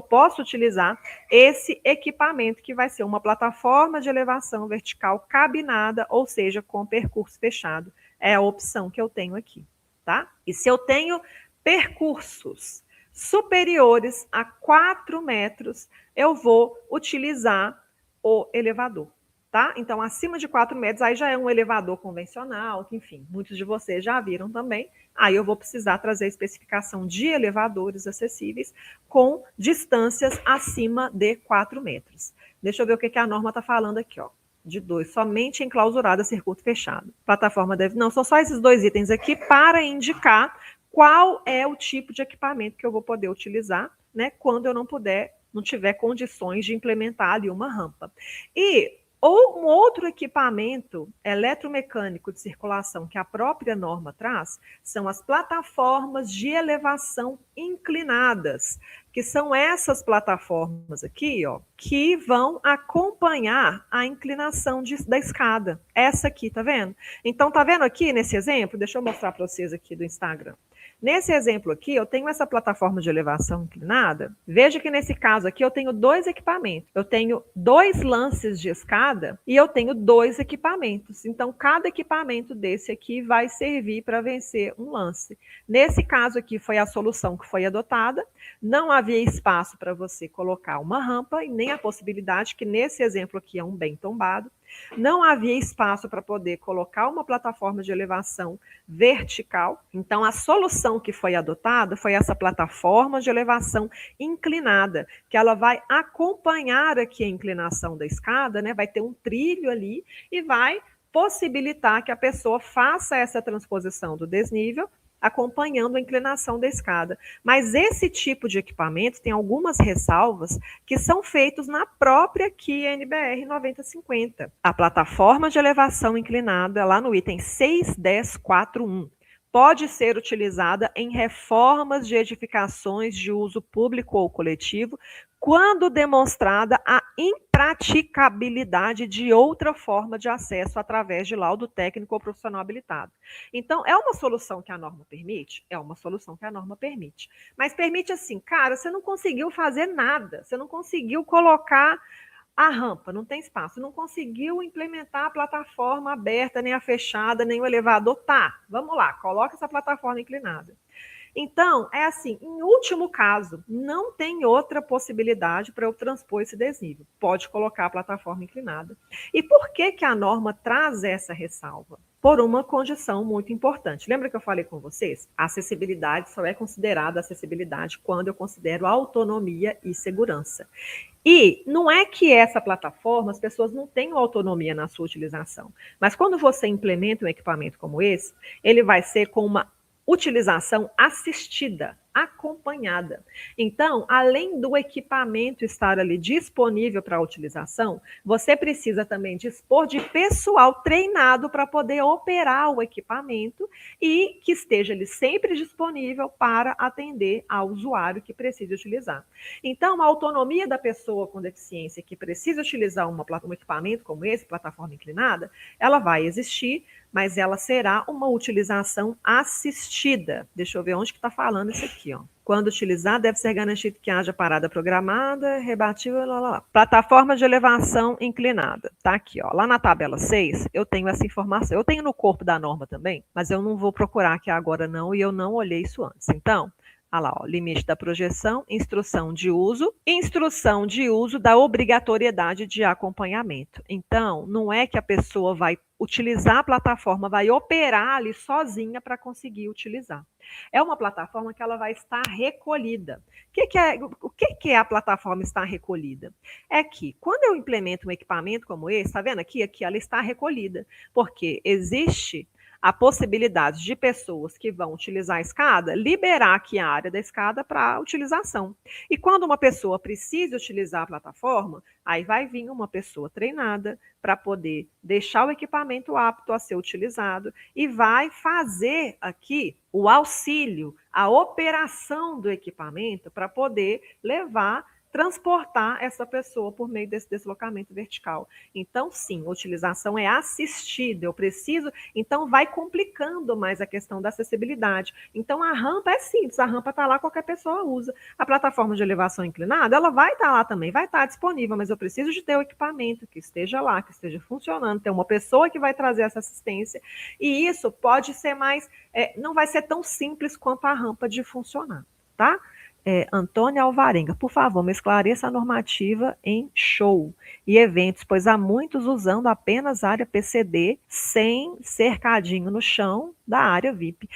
S1: posso utilizar esse equipamento, que vai ser uma plataforma de elevação vertical cabinada, ou seja, com percurso fechado. É a opção que eu tenho aqui, tá? E se eu tenho percursos superiores a 4 metros, eu vou utilizar o elevador. Tá? Então, acima de 4 metros, aí já é um elevador convencional, que, enfim, muitos de vocês já viram também. Aí eu vou precisar trazer a especificação de elevadores acessíveis com distâncias acima de 4 metros. Deixa eu ver o que a norma está falando aqui, ó. De 2, somente enclausurada, circuito fechado. Plataforma deve... Não, são só esses 2 itens aqui para indicar qual é o tipo de equipamento que eu vou poder utilizar, né, quando eu não tiver condições de implementar ali uma rampa. E Ou um outro equipamento eletromecânico de circulação que a própria norma traz são as plataformas de elevação inclinadas, que são essas plataformas aqui, ó, que vão acompanhar a inclinação da escada. Essa aqui, tá vendo? Então, tá vendo aqui nesse exemplo? Deixa eu mostrar para vocês aqui do Instagram. Nesse exemplo aqui, eu tenho essa plataforma de elevação inclinada. Veja que nesse caso aqui eu tenho dois equipamentos. Eu tenho dois lances de escada e eu tenho dois equipamentos. Então, cada equipamento desse aqui vai servir para vencer um lance. Nesse caso aqui foi a solução que foi adotada. Não havia espaço para você colocar uma rampa e nem a possibilidade que nesse exemplo aqui é um bem tombado. Não havia espaço para poder colocar uma plataforma de elevação vertical. Então, a solução que foi adotada foi essa plataforma de elevação inclinada, que ela vai acompanhar aqui a inclinação da escada, né? Vai ter um trilho ali e vai possibilitar que a pessoa faça essa transposição do desnível acompanhando a inclinação da escada. Mas esse tipo de equipamento tem algumas ressalvas que são feitos na própria Kia NBR 9050. A plataforma de elevação inclinada, lá no item 6.10.4.1, pode ser utilizada em reformas de edificações de uso público ou coletivo, quando demonstrada a impraticabilidade de outra forma de acesso através de laudo técnico ou profissional habilitado. Então, é uma solução que a norma permite? É uma solução que a norma permite. Mas permite assim, cara, você não conseguiu fazer nada, você não conseguiu colocar a rampa, não tem espaço, não conseguiu implementar a plataforma aberta, nem a fechada, nem o elevador. Tá, vamos lá, coloca essa plataforma inclinada. Então, é assim, em último caso, não tem outra possibilidade para eu transpor esse desnível. Pode colocar a plataforma inclinada. E por que que a norma traz essa ressalva? Por uma condição muito importante. Lembra que eu falei com vocês? A acessibilidade só é considerada acessibilidade quando eu considero autonomia e segurança. E não é que essa plataforma, as pessoas não tenham autonomia na sua utilização. Mas quando você implementa um equipamento como esse, ele vai ser com uma utilização assistida, acompanhada. Então, além do equipamento estar ali disponível para a utilização, você precisa também dispor de pessoal treinado para poder operar o equipamento e que esteja ali sempre disponível para atender ao usuário que precisa utilizar. Então, a autonomia da pessoa com deficiência que precisa utilizar um equipamento como esse, plataforma inclinada, ela vai existir, mas ela será uma utilização assistida. Deixa eu ver onde que está falando isso aqui, ó. Quando utilizar, deve ser garantido que haja parada programada, rebatível, lá, lá, lá. Plataforma de elevação inclinada. Tá aqui, ó. Lá na tabela 6, eu tenho essa informação. Eu tenho no corpo da norma também, mas eu não vou procurar aqui agora não, e eu não olhei isso antes. Então, olha lá, ó, limite da projeção, instrução de uso da obrigatoriedade de acompanhamento. Então, não é que a pessoa vai utilizar a plataforma, vai operar ali sozinha para conseguir utilizar. É uma plataforma que ela vai estar recolhida. O que é a plataforma estar recolhida? É que quando eu implemento um equipamento como esse, está vendo aqui? Aqui ela está recolhida, porque existe a possibilidade de pessoas que vão utilizar a escada liberar aqui a área da escada para utilização. E quando uma pessoa precisa utilizar a plataforma, aí vai vir uma pessoa treinada para poder deixar o equipamento apto a ser utilizado e vai fazer aqui o auxílio, a operação do equipamento para poder transportar essa pessoa por meio desse deslocamento vertical. Então, sim, a utilização é assistida, eu preciso, então vai complicando mais a questão da acessibilidade. Então, a rampa é simples, a rampa está lá, qualquer pessoa usa. A plataforma de elevação inclinada, ela vai estar lá também, vai estar disponível, mas eu preciso de ter o equipamento que esteja lá, que esteja funcionando, ter uma pessoa que vai trazer essa assistência, e isso pode ser mais, não vai ser tão simples quanto a rampa de funcionar, tá? Antônia Alvarenga, por favor, me esclareça a normativa em show e eventos, pois há muitos usando apenas área PCD sem cercadinho no chão da área VIP.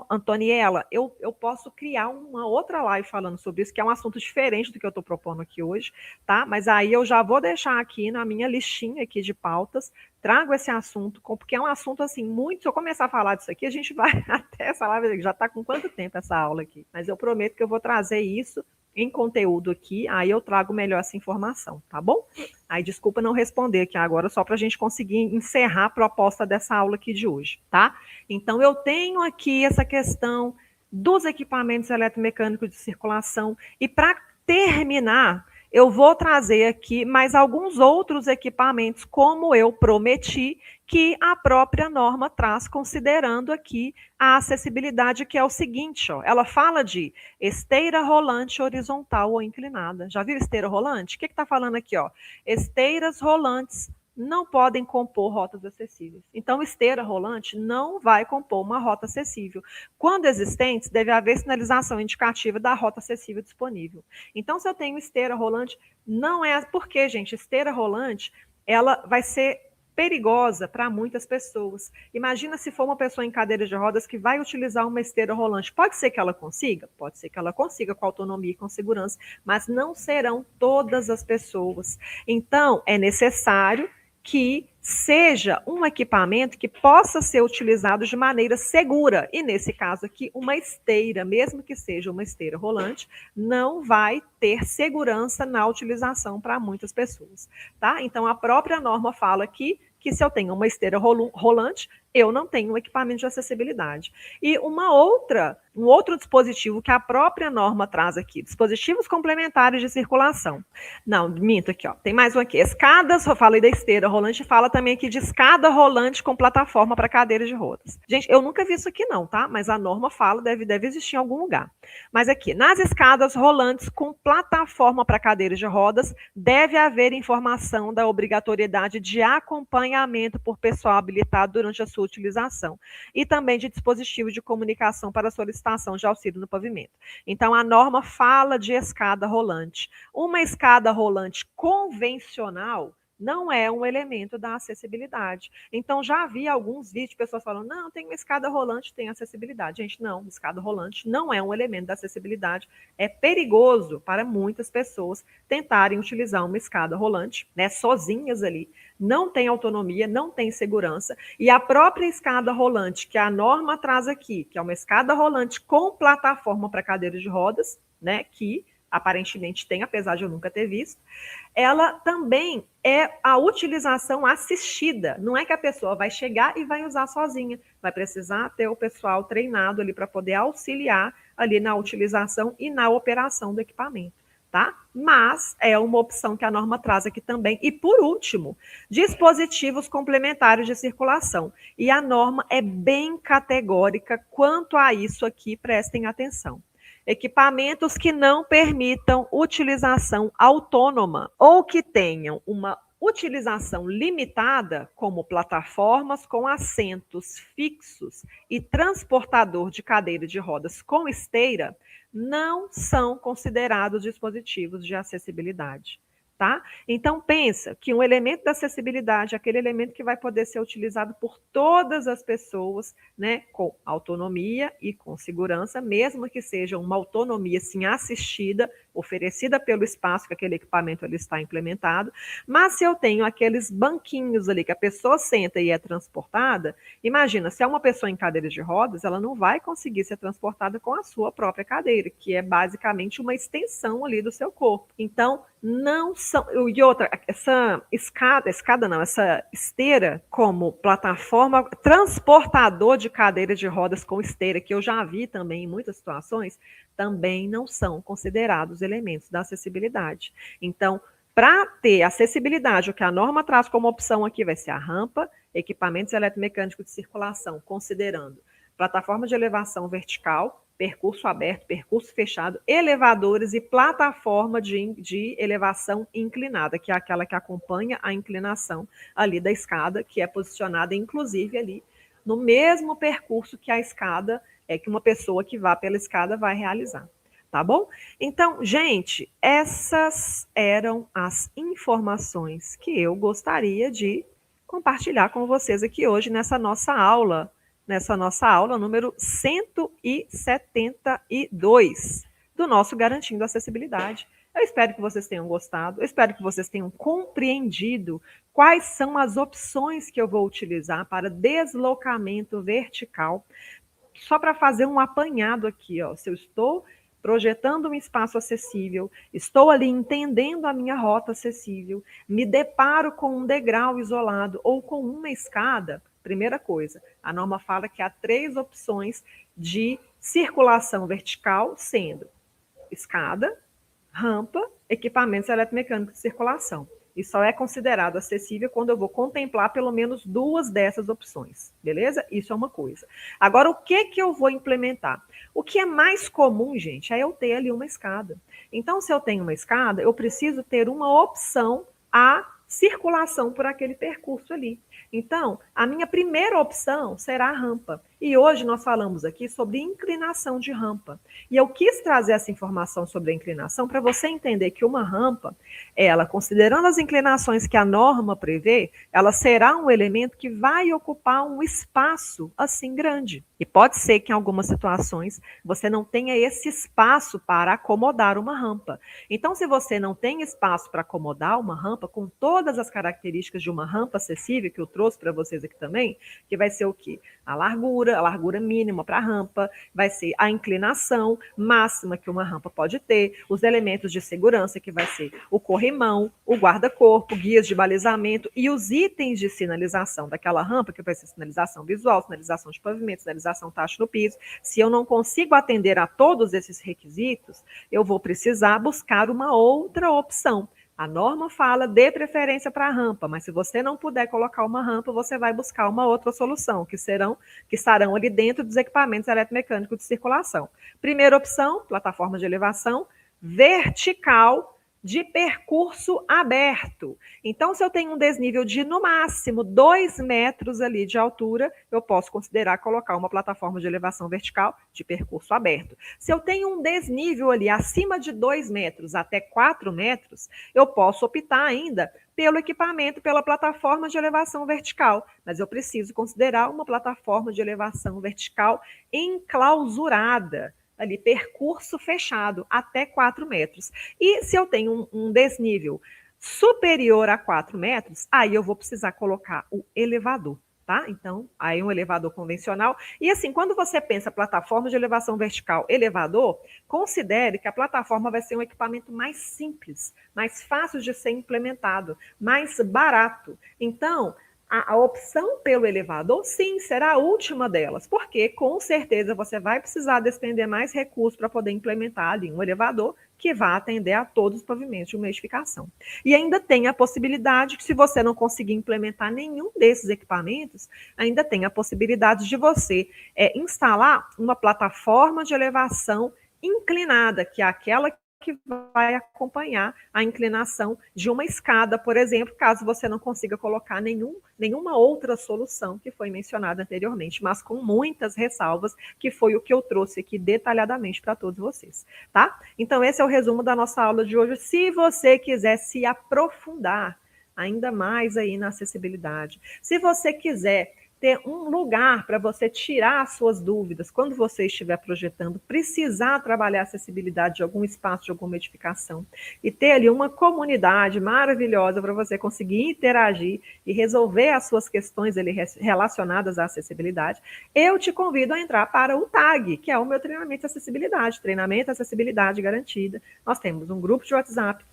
S1: Antoniela, eu posso criar uma outra live falando sobre isso, que é um assunto diferente do que eu estou propondo aqui hoje, tá? Mas aí eu já vou deixar aqui na minha listinha aqui de pautas, trago esse assunto, porque é um assunto assim, muito, se eu começar a falar disso aqui, a gente vai até essa live, já está com quanto tempo essa aula aqui? Mas eu prometo que eu vou trazer isso em conteúdo aqui, aí eu trago melhor essa informação, tá bom? Aí desculpa não responder aqui agora, só para a gente conseguir encerrar a proposta dessa aula aqui de hoje, tá? Então eu tenho aqui essa questão dos equipamentos eletromecânicos de circulação e para terminar, eu vou trazer aqui mais alguns outros equipamentos, como eu prometi, que a própria norma traz, considerando aqui a acessibilidade, que é o seguinte, ó, ela fala de esteira rolante horizontal ou inclinada. Já viu esteira rolante? O que está falando aqui? Ó? Esteiras rolantes não podem compor rotas acessíveis. Então, esteira rolante não vai compor uma rota acessível. Quando existentes, deve haver sinalização indicativa da rota acessível disponível. Então, se eu tenho esteira rolante, não é... Por quê, gente? Esteira rolante, ela vai ser perigosa para muitas pessoas. Imagina se for uma pessoa em cadeira de rodas que vai utilizar uma esteira rolante. Pode ser que ela consiga? Pode ser que ela consiga com autonomia e com segurança, mas não serão todas as pessoas. Então, é necessário que seja um equipamento que possa ser utilizado de maneira segura. E nesse caso aqui, uma esteira, mesmo que seja uma esteira rolante, não vai ter segurança na utilização para muitas pessoas, tá? Então, a própria norma fala aqui que se eu tenho uma esteira rolante, eu não tenho um equipamento de acessibilidade. E um outro dispositivo que a própria norma traz aqui, dispositivos complementares de circulação. Não, minto aqui, ó. Tem mais um aqui. Escadas, eu falei da esteira rolante, fala também aqui de escada rolante com plataforma para cadeiras de rodas. Gente, eu nunca vi isso aqui não, tá? Mas a norma fala, deve existir em algum lugar. Mas aqui, nas escadas rolantes com plataforma para cadeiras de rodas, deve haver informação da obrigatoriedade de acompanhamento por pessoal habilitado durante a sua utilização e também de dispositivo de comunicação para solicitação de auxílio no pavimento. Então, a norma fala de escada rolante. Uma escada rolante convencional não é um elemento da acessibilidade. Então, já vi alguns vídeos de pessoas falando, não, tem uma escada rolante, tem acessibilidade. Gente, não, escada rolante não é um elemento da acessibilidade. É perigoso para muitas pessoas tentarem utilizar uma escada rolante, né, sozinhas ali. Não tem autonomia, não tem segurança. E a própria escada rolante, que a norma traz aqui, que é uma escada rolante com plataforma para cadeiras de rodas, né, que aparentemente tem, apesar de eu nunca ter visto, ela também é a utilização assistida. Não é que a pessoa vai chegar e vai usar sozinha. Vai precisar ter o pessoal treinado ali para poder auxiliar ali na utilização e na operação do equipamento, tá? Mas é uma opção que a norma traz aqui também. E por último, dispositivos complementares de circulação. E a norma é bem categórica quanto a isso aqui, prestem atenção. Equipamentos que não permitam utilização autônoma ou que tenham uma utilização limitada, como plataformas com assentos fixos e transportador de cadeira de rodas com esteira, não são considerados dispositivos de acessibilidade. Tá? Então, pensa que um elemento da acessibilidade é aquele elemento que vai poder ser utilizado por todas as pessoas, né, com autonomia e com segurança, mesmo que seja uma autonomia sim assistida, oferecida pelo espaço que aquele equipamento ali está implementado. Mas se eu tenho aqueles banquinhos ali que a pessoa senta e é transportada, imagina, se é uma pessoa em cadeira de rodas, ela não vai conseguir ser transportada com a sua própria cadeira, que é basicamente uma extensão ali do seu corpo. Então, não são. E outra, essa essa esteira como plataforma, transportador de cadeira de rodas com esteira, que eu já vi também em muitas situações, também não são considerados elementos da acessibilidade. Então, para ter acessibilidade, o que a norma traz como opção aqui vai ser a rampa, equipamentos eletromecânicos de circulação, considerando plataforma de elevação vertical, percurso aberto, percurso fechado, elevadores e plataforma de elevação inclinada, que é aquela que acompanha a inclinação ali da escada, que é posicionada, inclusive, ali no mesmo percurso que a escada, que uma pessoa que vá pela escada vai realizar. Tá bom? Então, gente, essas eram as informações que eu gostaria de compartilhar com vocês aqui hoje nessa nossa aula número 172 do nosso Garantindo Acessibilidade. Eu espero que vocês tenham gostado, eu espero que vocês tenham compreendido quais são as opções que eu vou utilizar para deslocamento vertical. Só para fazer um apanhado aqui, ó, se eu estou projetando um espaço acessível, estou ali entendendo a minha rota acessível, me deparo com um degrau isolado ou com uma escada, primeira coisa, a norma fala que há 3 opções de circulação vertical, sendo escada, rampa, equipamentos eletromecânicos de circulação. E só é considerado acessível quando eu vou contemplar pelo menos 2 dessas opções, beleza? Isso é uma coisa. Agora, o que eu vou implementar? O que é mais comum, gente, é eu ter ali uma escada. Então, se eu tenho uma escada, eu preciso ter uma opção a circulação por aquele percurso ali. Então, a minha primeira opção será a rampa. E hoje nós falamos aqui sobre inclinação de rampa. E eu quis trazer essa informação sobre a inclinação para você entender que uma rampa, ela, considerando as inclinações que a norma prevê, ela será um elemento que vai ocupar um espaço assim grande. E pode ser que em algumas situações você não tenha esse espaço para acomodar uma rampa. Então, se você não tem espaço para acomodar uma rampa, com todas as características de uma rampa acessível, que eu trouxe para vocês aqui também, que vai ser o quê? A largura mínima para a rampa, vai ser a inclinação máxima que uma rampa pode ter, os elementos de segurança, que vai ser o corrimão, o guarda-corpo, guias de balizamento e os itens de sinalização daquela rampa, que vai ser sinalização visual, sinalização de pavimento, sinalização taxa no piso. Se eu não consigo atender a todos esses requisitos, eu vou precisar buscar uma outra opção. A norma fala de preferência para a rampa, mas se você não puder colocar uma rampa, você vai buscar uma outra solução, que estarão ali dentro dos equipamentos eletromecânicos de circulação. Primeira opção, plataforma de elevação vertical de percurso aberto. Então, se eu tenho um desnível de, no máximo, 2 metros ali de altura, eu posso considerar colocar uma plataforma de elevação vertical de percurso aberto. Se eu tenho um desnível ali acima de 2 metros até 4 metros, eu posso optar ainda pelo equipamento, pela plataforma de elevação vertical, mas eu preciso considerar uma plataforma de elevação vertical enclausurada, ali, percurso fechado, até 4 metros. E se eu tenho um desnível superior a 4 metros, aí eu vou precisar colocar o elevador, tá? Então, aí um elevador convencional. E assim, quando você pensa plataforma de elevação vertical, elevador, considere que a plataforma vai ser um equipamento mais simples, mais fácil de ser implementado, mais barato. Então, a opção pelo elevador, sim, será a última delas, porque com certeza você vai precisar despender mais recursos para poder implementar ali um elevador que vá atender a todos os pavimentos de uma edificação. E ainda tem a possibilidade que, se você não conseguir implementar nenhum desses equipamentos, ainda tem a possibilidade de você instalar uma plataforma de elevação inclinada, que é aquela que vai acompanhar a inclinação de uma escada, por exemplo, caso você não consiga colocar nenhuma outra solução que foi mencionada anteriormente, mas com muitas ressalvas, que foi o que eu trouxe aqui detalhadamente para todos vocês, tá? Então, esse é o resumo da nossa aula de hoje. Se você quiser se aprofundar ainda mais aí na acessibilidade, se você quiser ter um lugar para você tirar as suas dúvidas quando você estiver projetando, precisar trabalhar a acessibilidade de algum espaço, de alguma edificação, e ter ali uma comunidade maravilhosa para você conseguir interagir e resolver as suas questões ali relacionadas à acessibilidade, eu te convido a entrar para o TAG, que é o meu treinamento de acessibilidade, treinamento acessibilidade garantida. Nós temos um grupo de WhatsApp,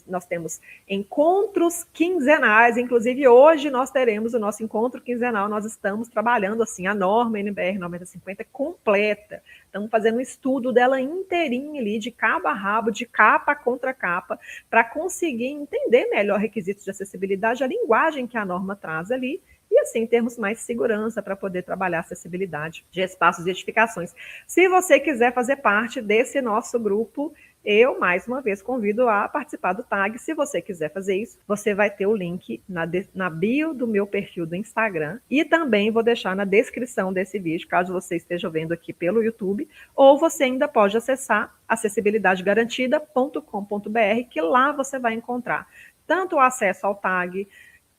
S1: nós temos encontros quinzenais, inclusive hoje nós teremos o nosso encontro quinzenal, nós estamos trabalhando assim a norma NBR 9050 completa, estamos fazendo um estudo dela inteirinha ali, de cabo a rabo, de capa contra capa, para conseguir entender melhor requisitos de acessibilidade, a linguagem que a norma traz ali, e assim termos mais segurança para poder trabalhar a acessibilidade de espaços e edificações. Se você quiser fazer parte desse nosso grupo, eu, mais uma vez, convido a participar do TAG. Se você quiser fazer isso, você vai ter o link na bio do meu perfil do Instagram, e também vou deixar na descrição desse vídeo, caso você esteja vendo aqui pelo YouTube, ou você ainda pode acessar acessibilidadegarantida.com.br, que lá você vai encontrar tanto o acesso ao TAG,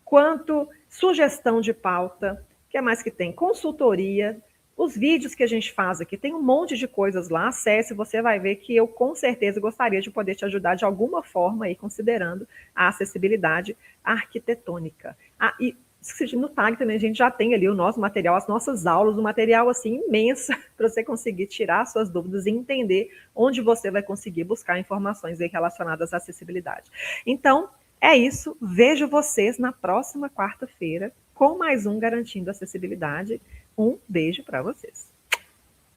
S1: quanto sugestão de pauta, o que mais que tem? Consultoria, os vídeos que a gente faz aqui, tem um monte de coisas lá, acesse, você vai ver que eu com certeza gostaria de poder te ajudar de alguma forma aí, considerando a acessibilidade arquitetônica. E No TAG também a gente já tem ali o nosso material, as nossas aulas, um material assim imenso para você conseguir tirar suas dúvidas e entender onde você vai conseguir buscar informações aí relacionadas à acessibilidade. Então, é isso. Vejo vocês na próxima quarta-feira com mais um Garantindo Acessibilidade. Um beijo para vocês.